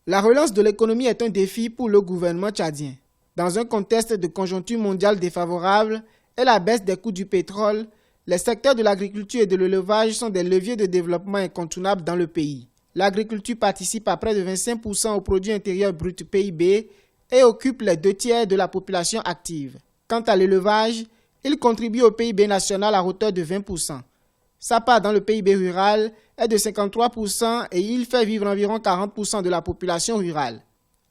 La relance de l'économie est un défi pour le gouvernement tchadien. Dans un contexte de conjoncture mondiale défavorable et la baisse des coûts du pétrole, les secteurs de l'agriculture et de l'élevage sont des leviers de développement incontournables dans le pays. L'agriculture participe à près de 25% au produit intérieur brut PIB et occupe les 2/3 de la population active. Quant à l'élevage, il contribue au PIB national à hauteur de 20%. Sa part dans le PIB rural est de 53% et il fait vivre environ 40% de la population rurale.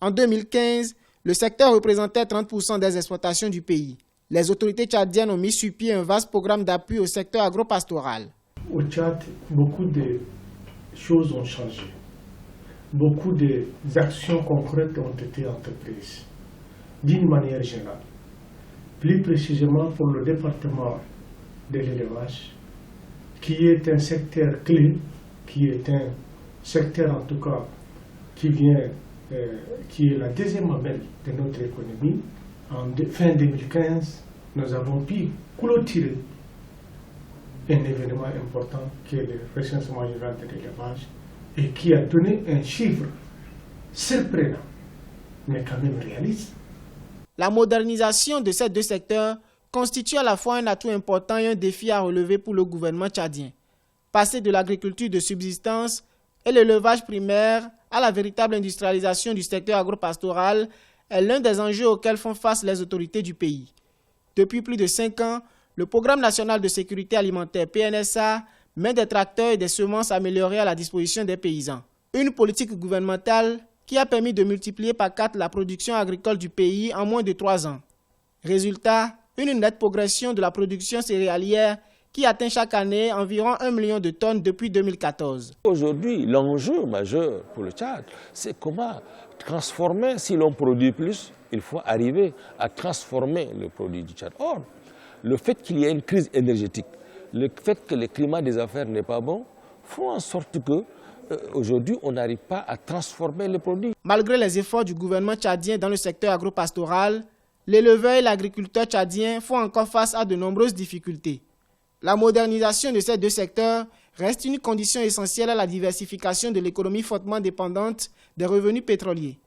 En 2015, le secteur représentait 30% des exportations du pays. Les autorités tchadiennes ont mis sur pied un vaste programme d'appui au secteur agropastoral. Au Tchad, beaucoup de choses ont changé. Beaucoup d'actions concrètes ont été entreprises, d'une manière générale. Plus précisément pour le département de l'élevage, qui est un secteur clé, qui est un secteur en tout cas qui est la deuxième mamelle de notre économie. En fin 2015, nous avons pu clôturer un événement important qui est le recensement général de l'élevage et qui a donné un chiffre surprenant, mais quand même réaliste. La modernisation de ces deux secteurs constitue à la fois un atout important et un défi à relever pour le gouvernement tchadien. Passer de l'agriculture de subsistance et l'élevage primaire à la véritable industrialisation du secteur agropastoral est l'un des enjeux auxquels font face les autorités du pays. Depuis plus de 5 ans, le Programme national de sécurité alimentaire PNSA met des tracteurs et des semences améliorées à la disposition des paysans. Une politique gouvernementale qui a permis de multiplier par 4 la production agricole du pays en moins de 3 ans. Résultat, une nette progression de la production céréalière qui atteint chaque année environ 1 million de tonnes depuis 2014. Aujourd'hui, l'enjeu majeur pour le Tchad, c'est comment transformer, si l'on produit plus, il faut arriver à transformer le produit du Tchad. Or, le fait qu'il y ait une crise énergétique, le fait que le climat des affaires n'est pas bon, font en sorte que aujourd'hui, on n'arrive pas à transformer le produit. Malgré les efforts du gouvernement tchadien dans le secteur agropastoral, l'éleveur et l'agriculteur tchadien font encore face à de nombreuses difficultés. La modernisation de ces deux secteurs reste une condition essentielle à la diversification de l'économie fortement dépendante des revenus pétroliers.